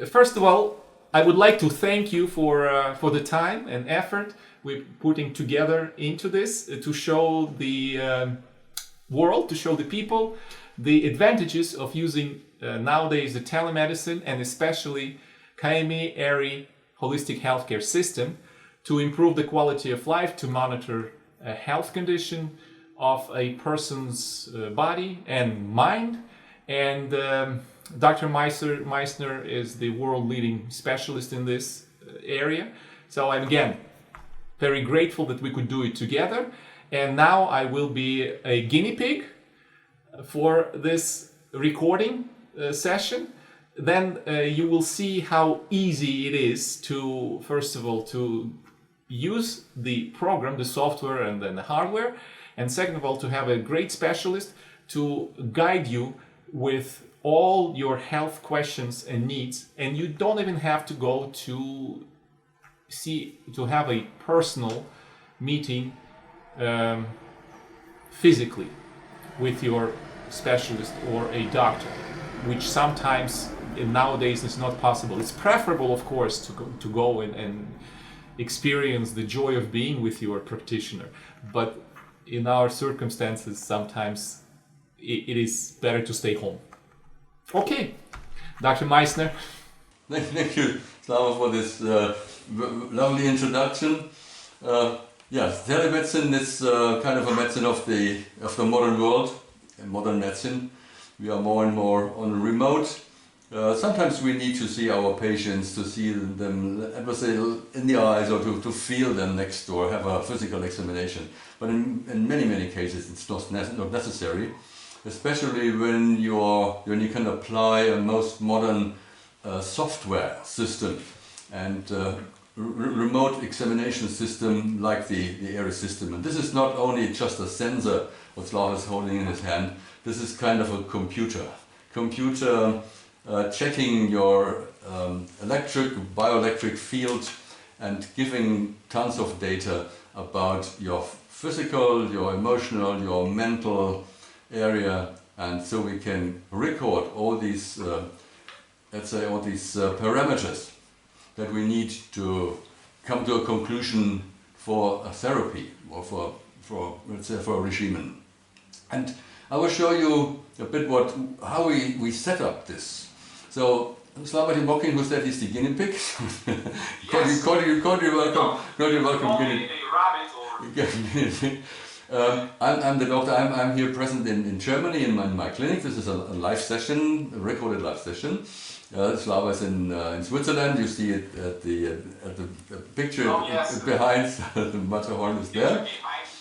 First of all, I would like to thank you for the time and effort we're putting together into this to show the world, to show the people the advantages of using nowadays the telemedicine and especially KME-ERI Holistic Healthcare System to improve the quality of life, to monitor a health condition of a person's body and mind. And Dr. Meissner is the world-leading specialist in this area. So I'm again very grateful that we could do it together. And now I will be a guinea pig for this recording session. Then you will see how easy it is to, first of all, to use the program, the software and then the hardware. And second of all, to have a great specialist to guide you with all your health questions and needs. And you don't even have to go to have a personal meeting physically with your specialist or a doctor, which sometimes nowadays is not possible. It's preferable, of course, to go and experience the joy of being with your practitioner. But in our circumstances, sometimes it is better to stay home. Okay, Dr. Meissner. Thank you, Slava, for this lovely introduction. Yes, telemedicine is kind of a medicine of the modern world, modern medicine. We are more and more on remote. Sometimes we need to see our patients, to see them, let us say, in the eyes, or to feel them next door, have a physical examination. But in many cases it's not necessary, especially when you can apply a most modern software system and remote examination system like the ERI system. And this is not only just a sensor what Slava is holding in his hand. This is kind of a computer checking your bioelectric field and giving tons of data about your physical, your emotional, your mental area. And so we can record all these parameters that we need to come to a conclusion for a therapy or for a regimen. And I will show you a bit how we set up this. So Slava Timokhin, who said he's the guinea pig. Yes. welcome guinea pig. I'm the doctor. I'm here present in Germany in my clinic. This is a live session, a recorded live session. Slava is in Switzerland. You see it at the picture behind. The Matterhorn is there.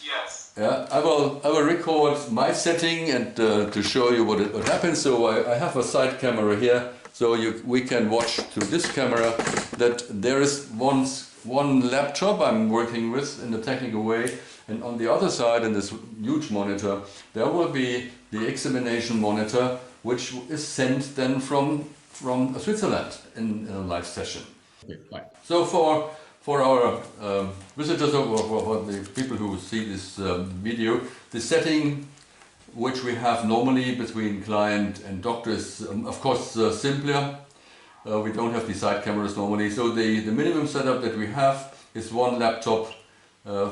Yes. Yeah, I will record my setting and to show you what happens. So I have a side camera here, so we can watch through this camera that there is one laptop I'm working with in a technical way, and on the other side, in this huge monitor, there will be the examination monitor, which is sent then from Switzerland in a live session. Okay, fine. So for our visitors or for the people who see this video, the setting which we have normally between client and doctor is of course simpler. We don't have the side cameras normally, so the minimum setup that we have is one laptop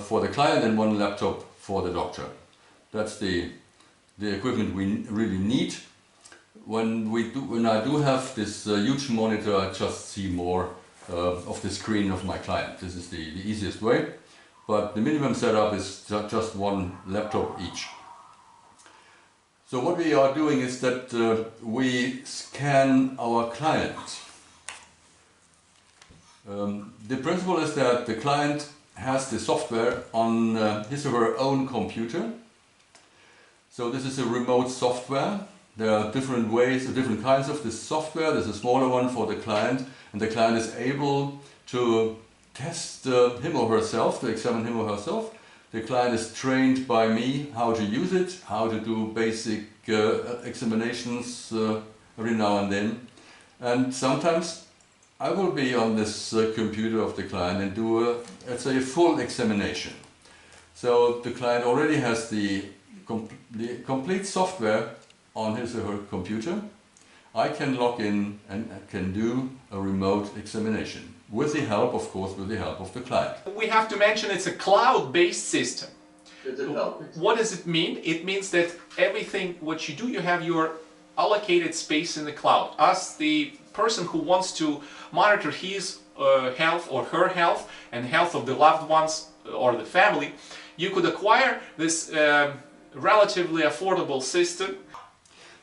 for the client and one laptop for the doctor. That's the equipment we really need. When I do have this huge monitor, I just see more of the screen of my client. This is the easiest way, but the minimum setup is just one laptop each. So what we are doing is that we scan our client. The principle is that the client has the software on his or her own computer. So this is a remote software. There are different ways, different kinds of this software. There's a smaller one for the client, and the client is able to test him or herself, to examine him or herself. The client is trained by me how to use it, how to do basic examinations every now and then. And sometimes I will be on this computer of the client and do let's say a full examination. So the client already has the complete software on his or her computer. I can log in and can do a remote examination with the help, of course, with the help of the client. We have to mention it's a cloud-based system. It's a cloud. What does it mean? It means that everything what you do, you have your allocated space in the cloud. As the person who wants to monitor his health or her health and health of the loved ones or the family, you could acquire this relatively affordable system.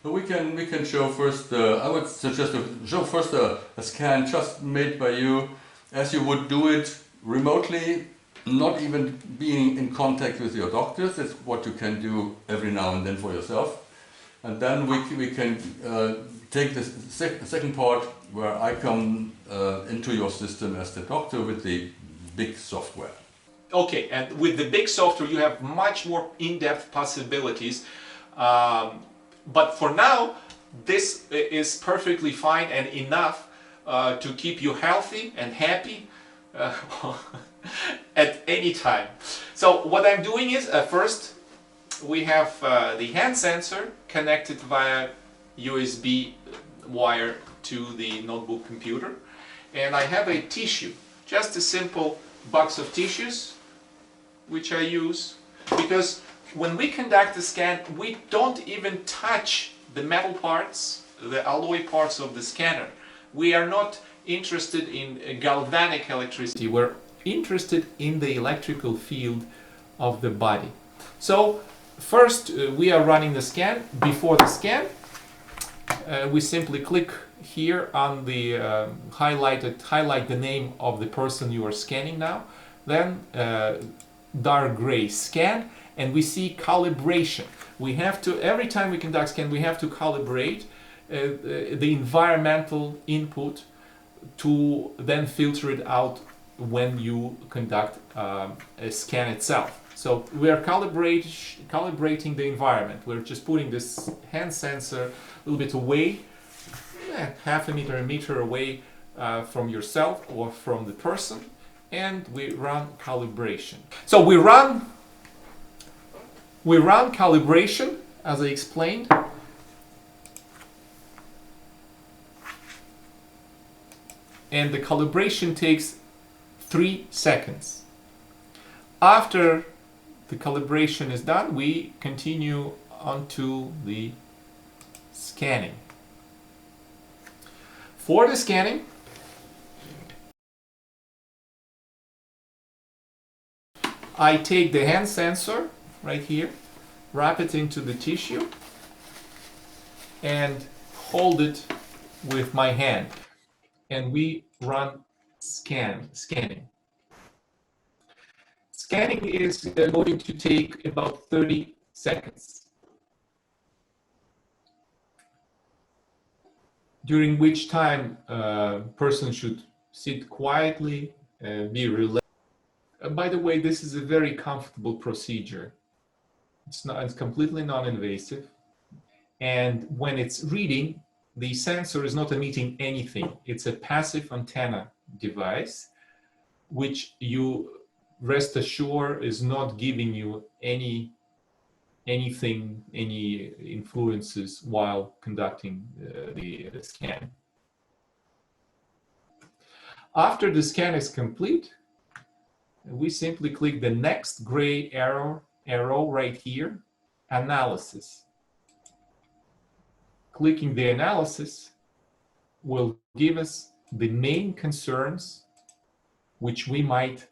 So we can show first, I would suggest to show first a scan just made by you as you would do it remotely, not even being in contact with your doctors. That's what you can do every now and then for yourself. And then we can take the second part where I come into your system as the doctor with the big software. Okay, and with the big software you have much more in-depth possibilities. But for now, this is perfectly fine and enough to keep you healthy and happy at any time. So what I'm doing is, first we have the hand sensor connected via USB wire to the notebook computer. And I have a tissue, just a simple box of tissues, which I use because when we conduct the scan, we don't even touch the metal parts, the alloy parts of the scanner. We are not interested in galvanic electricity. We're interested in the electrical field of the body. So first we are running the scan. Before the scan, we simply click here on the highlight the name of the person you are scanning now. Then dark gray scan. And we see calibration. We have to, every time we conduct scan, we have to calibrate the environmental input to then filter it out when you conduct a scan itself. So we are calibrating the environment. We're just putting this hand sensor a little bit away, half a meter away from yourself or from the person, and we run calibration. So we run calibration, as I explained. And the calibration takes 3 seconds. After the calibration is done, we continue onto the scanning. For the scanning, I take the hand sensor right here, wrap it into the tissue and hold it with my hand, and we run scanning. Scanning is going to take about 30 seconds, during which time a person should sit quietly, be relaxed. By the way, this is a very comfortable procedure. It's completely non-invasive, and when it's reading, the sensor is not emitting anything. It's a passive antenna device, which you rest assured is not giving you any influences while conducting the scan. After the scan is complete, we simply click the next gray arrow right here, analysis. Clicking the analysis will give us the main concerns which we might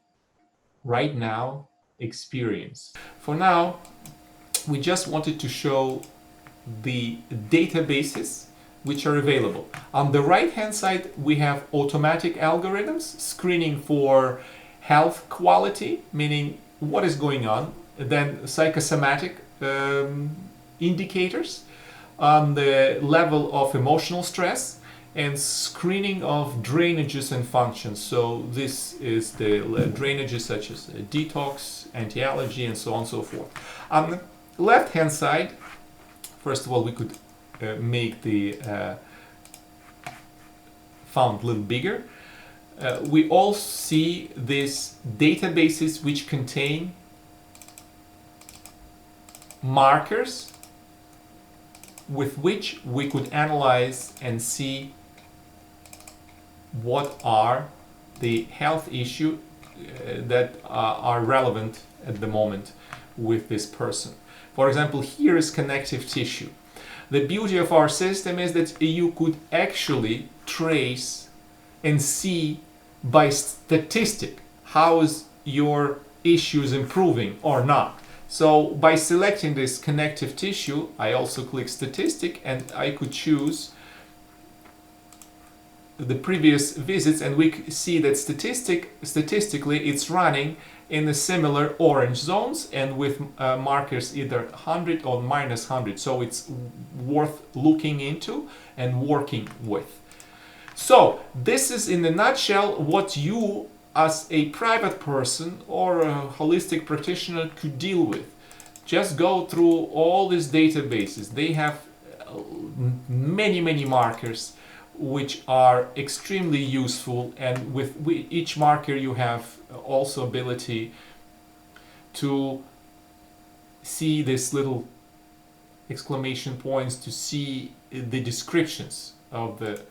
right now experience. For now, we just wanted to show the databases which are available. On the right hand side, we have automatic algorithms screening for health quality, meaning what is going on, then psychosomatic indicators on the level of emotional stress, and screening of drainages and functions. So this is the drainages such as detox, anti-allergy, and so on and so forth. On the left hand side, first of all, we could make the font a little bigger. We all see these databases which contain markers with which we could analyze and see what are the health issues that are relevant at the moment with this person. For example, here is connective tissue. The beauty of our system is that you could actually trace and see by statistic how is your issues improving or not. So by selecting this connective tissue, I also click statistic and I could choose the previous visits, and we see that statistically it's running in the similar orange zones and with markers either 100 or minus 100. So it's worth looking into and working with. So this is in a nutshell what you as a private person or a holistic practitioner could deal with. Just go through all these databases. They have many markers which are extremely useful, and with each marker you have also ability to see this little exclamation points, to see the descriptions of the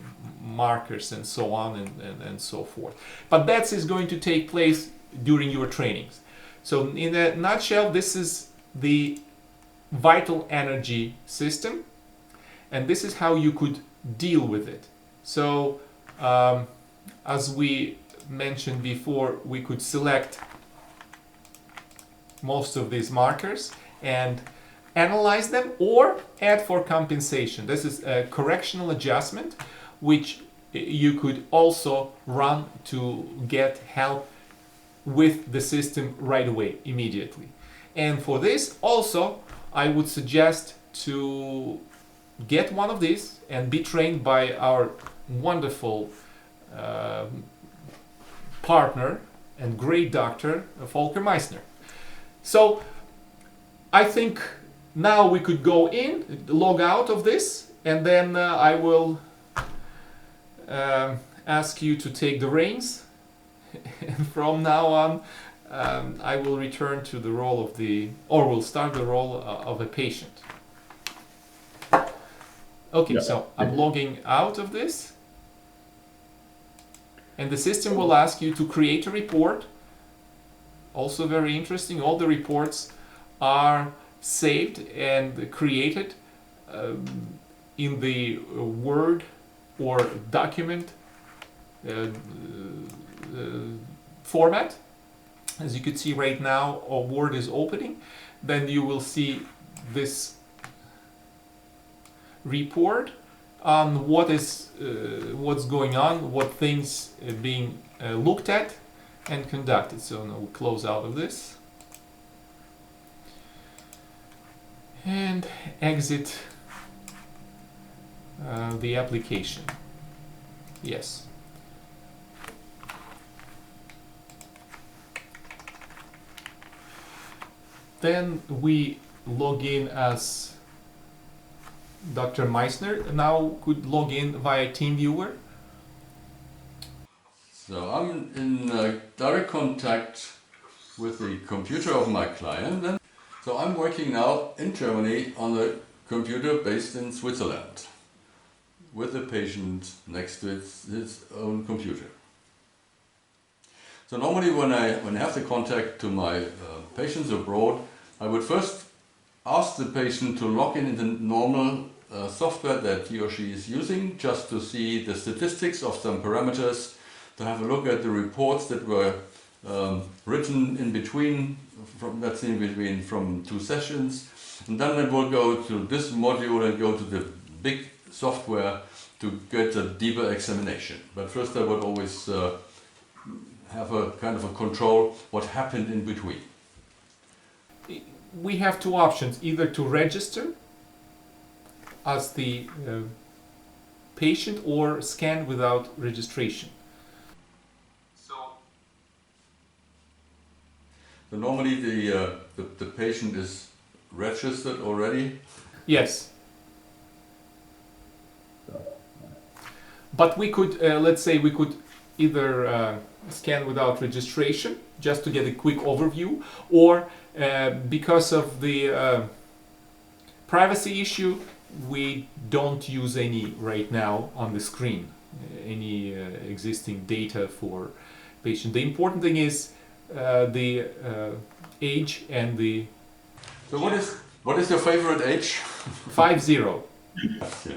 markers and so on and so forth. But that is going to take place during your trainings. So in a nutshell, this is the vital energy system, and this is how you could deal with it. So as we mentioned before, we could select most of these markers and analyze them or add for compensation. This is a correctional adjustment which you could also run to get help with the system right away, immediately. And for this also I would suggest to get one of these and be trained by our wonderful partner and great doctor, Volker Meissner. So I think now we could go in, log out of this, and then I will ask you to take the reins. And from now on, I will return to the role of will start the role of a patient. Okay, so I'm logging out of this. And the system will ask you to create a report. Also very interesting, all the reports are saved and created in the Word or document format. As you can see right now, a Word is opening. Then you will see this report on what's going on, what things being looked at and conducted. So now we'll close out of this and exit the application. Yes. Then we log in as Dr. Meissner. Now could log in via TeamViewer. So I'm in direct contact with the computer of my client. And so I'm working now in Germany on a computer based in Switzerland with the patient next to his own computer. So normally when I have the contact to my patients abroad, I would first ask the patient to log in the normal software that he or she is using, just to see the statistics of some parameters, to have a look at the reports that were written in between, from two sessions, and then it will go to this module and go to the big software to get a deeper examination. But first I would always have a kind of a control what happened in between. We have two options, either to register as the patient or scan without registration. So normally the patient is registered already? Yes. But we could, let's say we could either scan without registration, just to get a quick overview, or because of the privacy issue, we don't use any right now on the screen, any existing data for patient. The important thing is the age and the... So what is your favorite age? 50. Yeah, okay.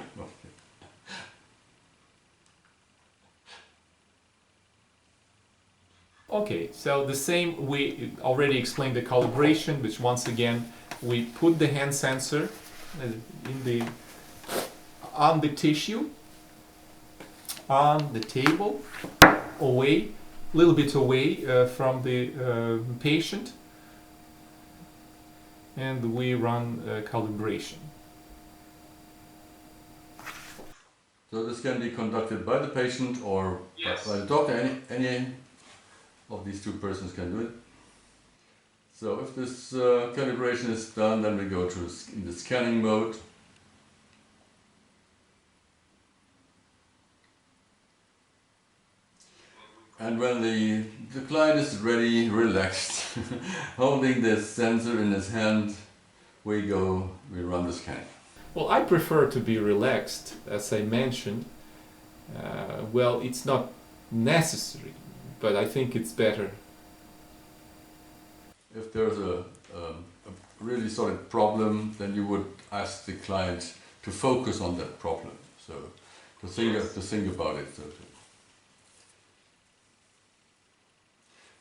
Okay, so the same, we already explained the calibration, which once again, we put the hand sensor on the tissue, on the table, away, a little bit away from the patient, and we run calibration. So this can be conducted by the patient or by the doctor, any of these two persons can do it. So if this calibration is done, then we go to in the scanning mode. And when the client is ready, relaxed, holding the sensor in his hand, we run the scan. Well, I prefer to be relaxed, as I mentioned. Well, it's not necessary, but I think it's better. If there's a really solid problem, then you would ask the client to focus on that problem. So to think about it.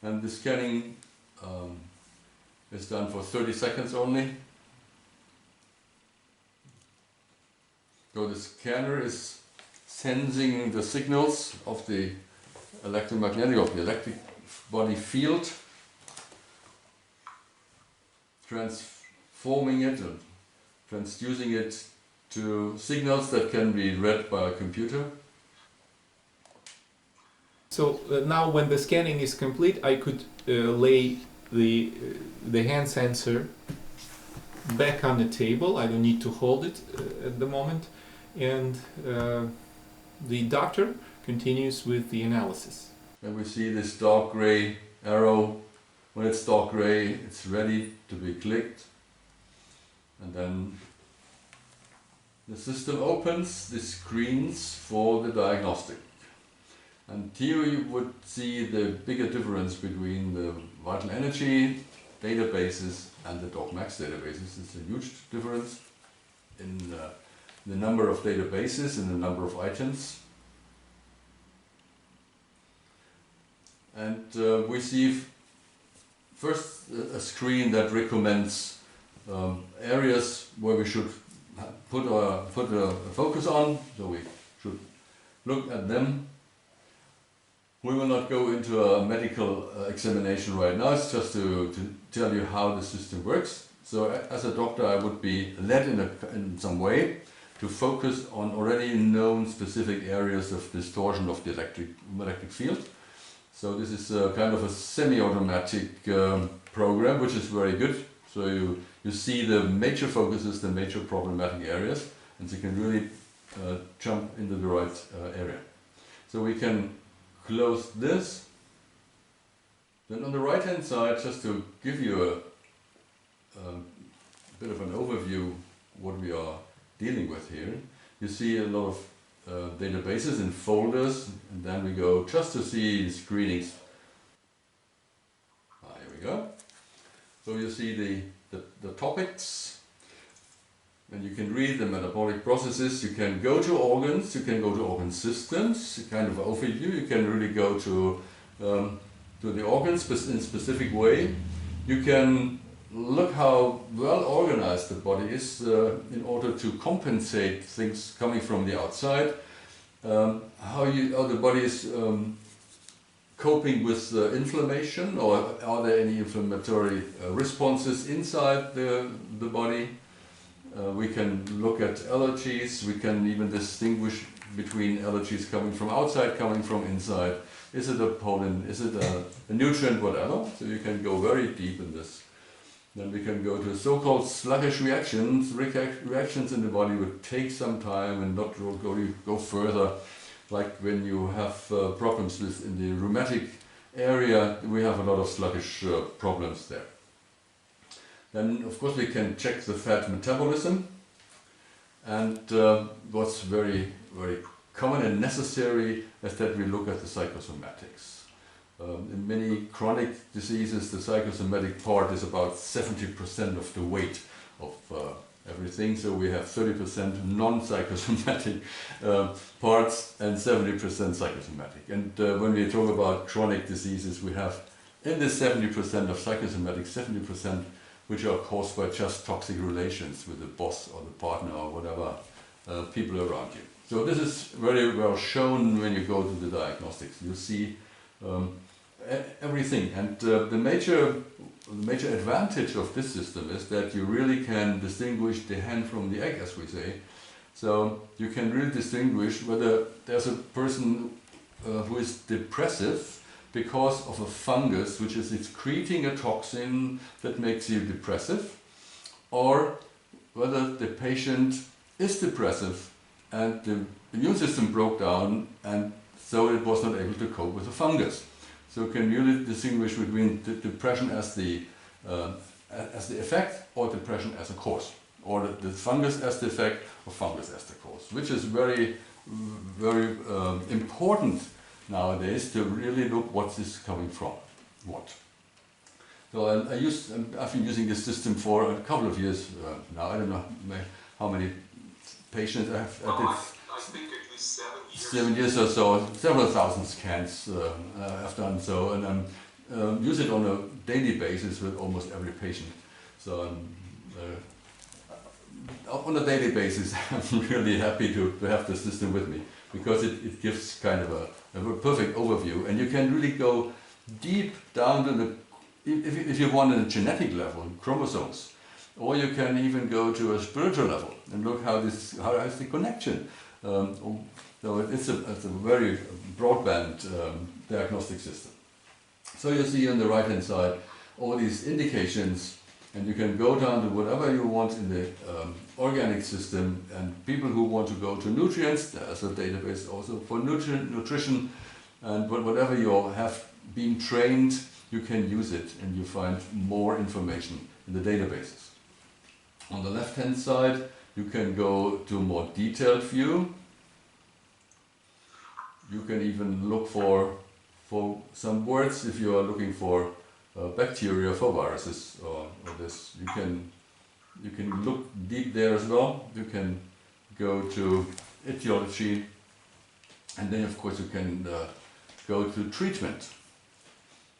And the scanning is done for 30 seconds only. So the scanner is sensing the signals of the electric body field, transforming it and transducing it to signals that can be read by a computer. So now when the scanning is complete, I could lay the hand sensor back on the table. I don't need to hold it at the moment. And the doctor continues with the analysis. And we see this dark gray arrow. When it's dark gray, it's ready to be clicked. And then the system opens the screens for the diagnostic. And here you would see the bigger difference between the vital energy databases and the DocMax databases. It's a huge difference in the number of databases and the number of items. And we see first a screen that recommends areas where we should put a focus on, so we should look at them. We will not go into a medical examination right now, it's just to tell you how the system works. So as a doctor I would be led in some way to focus on already known specific areas of distortion of the electric field. So this is kind of a semi-automatic program, which is very good. So you see the major focuses, the major problematic areas, and you can really jump into the right area. So we can close this. Then on the right hand side, just to give you a bit of an overview what we are dealing with here, you see a lot of databases in folders, and then we go just to see screenings. Here we go. So you see the topics, and you can read the metabolic processes. You can go to organs, you can go to organ systems, kind of an overview. You can really go to the organs in a specific way. You can look how well organized the body is in order to compensate things coming from the outside, how the body is coping with inflammation, or are there any inflammatory responses inside the body. We can look at allergies, we can even distinguish between allergies coming from outside, coming from inside. Is it a pollen, is it a nutrient, whatever. So you can go very deep in this. Then we can go to so-called sluggish reactions. Reactions in the body would take some time and not go further. Like when you have problems in the rheumatic area, we have a lot of sluggish problems there. Then of course we can check the fat metabolism, And what's very, very common and necessary is that we look at the psychosomatics. In many chronic diseases, the psychosomatic part is about 70% of the weight of everything. So we have 30% non-psychosomatic parts and 70% psychosomatic. And when we talk about chronic diseases, we have in this 70% of psychosomatic, 70% which are caused by just toxic relations with the boss or the partner or whatever people around you. So this is very well shown when you go to the diagnostics. You see everything, and the major advantage of this system is that you really can distinguish the hen from the egg, as we say. So you can really distinguish whether there's a person who is depressive because of a fungus which is excreting a toxin that makes you depressive, or whether the patient is depressive and the immune system broke down and so it was not able to cope with the fungus. So you can really distinguish between the depression as the effect, or depression as a cause, or the fungus as the effect, or fungus as the cause, which is very, very important nowadays to really look what is coming from what. So I've been using this system for a couple of years now. I don't know how many patients I have. I think at least 7 years or so, several thousand scans I've done so, and use it on a daily basis with almost every patient. So on a daily basis, I'm really happy to have the system with me, because it gives kind of a perfect overview, and you can really go deep down to the, if you want, on a genetic level, chromosomes, or you can even go to a spiritual level and look how is the connection. So it's a very broadband diagnostic system. So you see on the right hand side all these indications, and you can go down to whatever you want in the organic system, and people who want to go to nutrients, there's a database also for nutrition, and whatever you have been trained, you can use it and you find more information in the databases. On the left hand side you can go to a more detailed view. You can even look for some words if you are looking for bacteria, for viruses, or this. You can look deep there as well. You can go to etiology, and then of course you can go to treatment.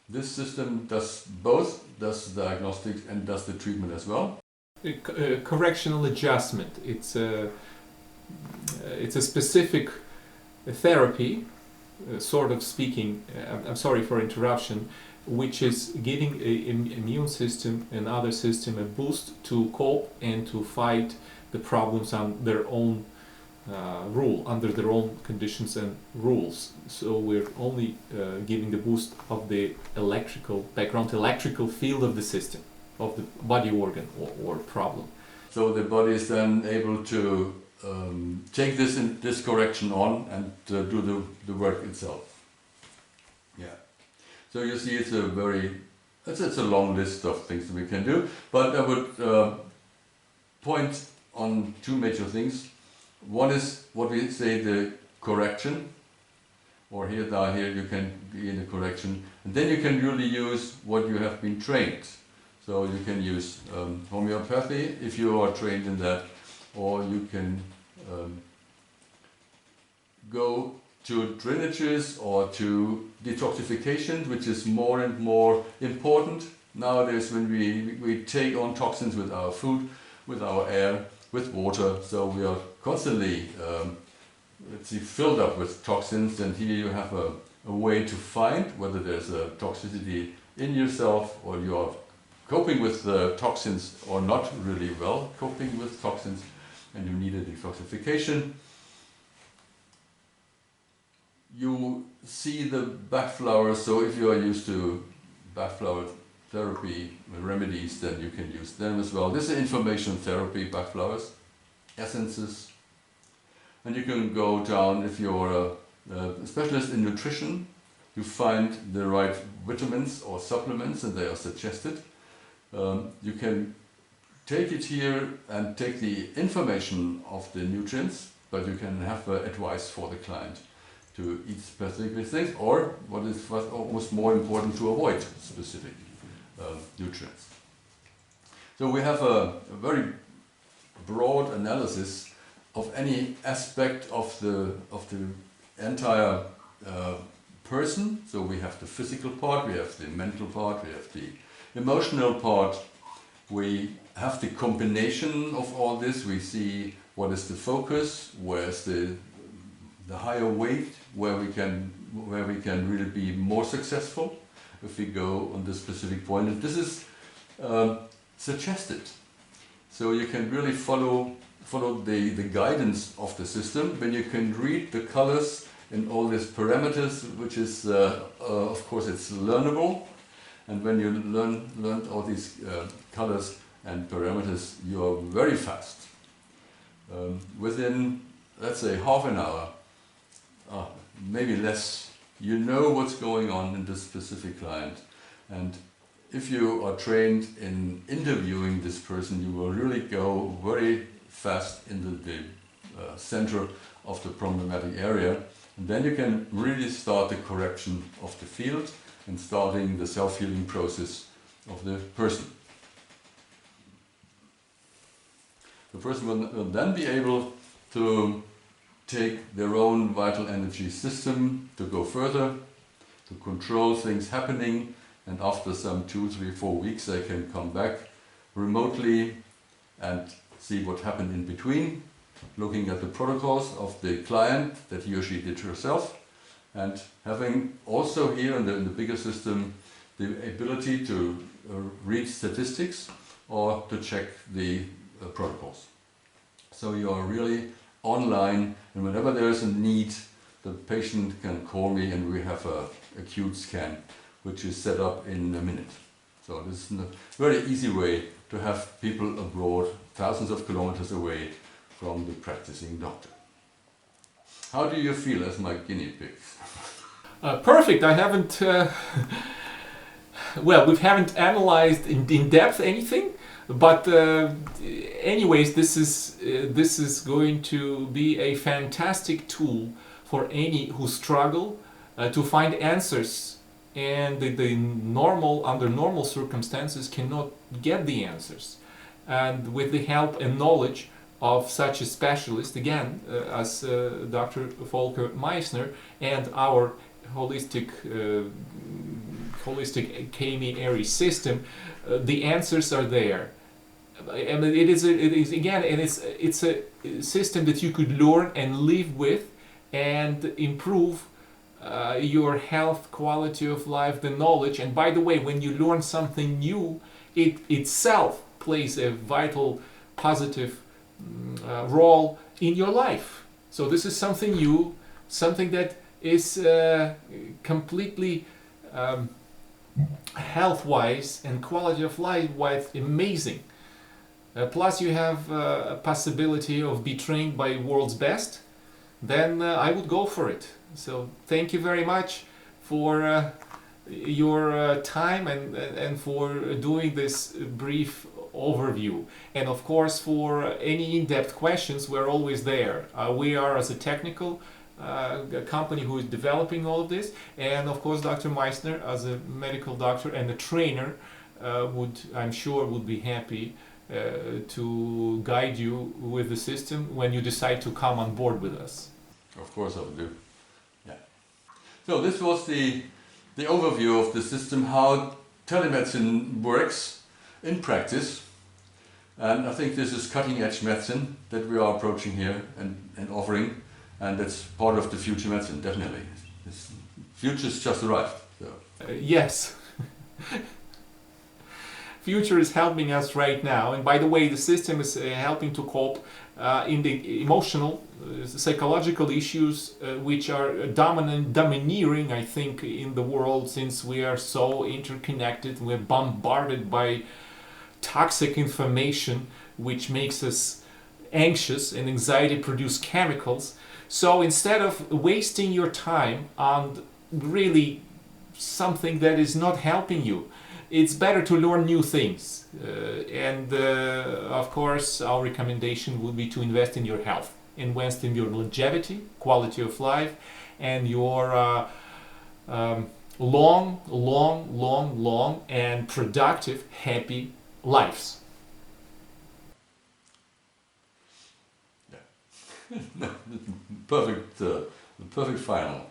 This system does both, does the diagnostics and does the treatment as well. Correctional adjustment. It's a specific therapy, sort of speaking. I'm sorry for interruption, which is giving an immune system and other system a boost to cope and to fight the problems on their own under their own conditions and rules. So we're only giving the boost of the background electrical field of the system, of the body organ or problem. So the body is then able to take this correction on and do the work itself. Yeah. So you see, it's a long list of things that we can do, but I would point on two major things. One is what we say, the correction, or down here you can be in the correction, and then you can really use what you have been trained. So you can use homeopathy if you are trained in that, or you can go to drainages or to detoxification, which is more and more important nowadays when we take on toxins with our food, with our air, with water. So we are constantly filled up with toxins, and here you have a way to find whether there's a toxicity in yourself, or you are coping with the toxins or not really well coping with toxins, and you need a detoxification. You see the bat flowers, so if you are used to bat flower therapy remedies, then you can use them as well. This is information therapy, bat flowers, essences. And you can go down, if you're a specialist in nutrition, you find the right vitamins or supplements, and they are suggested. You can take it here and take the information of the nutrients, but you can have advice for the client to eat specific things, or what is almost more important, to avoid specific nutrients. So we have a very broad analysis of any aspect of the entire person. So we have the physical part, we have the mental part, we have the emotional part. We have the combination of all this. We see what is the focus, where's the higher weight, where we can really be more successful if we go on this specific point. And this is suggested, so you can really follow the guidance of the system when you can read the colors and all these parameters, which is of course it's learnable. And when you learn all these colors and parameters, you are very fast. Within, let's say, half an hour, maybe less, you know what's going on in this specific client. And if you are trained in interviewing this person, you will really go very fast into the center of the problematic area. And then you can really start the correction of the field and starting the self-healing process of the person. The person will then be able to take their own vital energy system to go further, to control things happening, and after some 2, 3, 4 weeks they can come back remotely and see what happened in between, looking at the protocols of the client that he or she did herself, and having also here in the bigger system the ability to read statistics or to check the protocols. So you are really online, and whenever there is a need, the patient can call me and we have a acute scan which is set up in a minute. So this is a very easy way to have people abroad, thousands of kilometers away from the practicing doctor. How do you feel as my guinea pigs? Perfect. I haven't, well, we haven't analyzed in depth anything, but anyways, this is going to be a fantastic tool for any who struggle to find answers, and under normal circumstances cannot get the answers. And with the help and knowledge of such a specialist, again, as Dr. Volker Meissner and our holistic KME-ERI system, the answers are there. And it is again, and it's a system that you could learn and live with and improve your health, quality of life, the knowledge. And by the way, when you learn something new, it itself plays a vital, positive role in your life. So this is something new, something that is completely health-wise and quality of life-wise amazing. Plus you have a possibility of being trained by world's best, then I would go for it. So thank you very much for your time and for doing this brief overview. And of course, for any in-depth questions, we're always there. We are, as a technical company who is developing all of this, and of course Dr. Meissner, as a medical doctor and a trainer, I'm sure would be happy to guide you with the system when you decide to come on board with us. Of course I will do. Yeah. So this was the overview of the system, how telemedicine works in practice. And I think this is cutting edge medicine that we are approaching here and offering, and that's part of the future medicine, definitely. This future's just arrived. So. Yes. Future is helping us right now, and by the way, the system is helping to cope in the emotional, psychological issues which are domineering, I think, in the world, since we are so interconnected. We're bombarded by toxic information which makes us anxious, and anxiety produce chemicals. So instead of wasting your time on really something that is not helping you, it's better to learn new things. And of course, our recommendation would be to invest in your health, invest in your longevity, quality of life, and your long and productive, happy lives. Perfect, perfect final.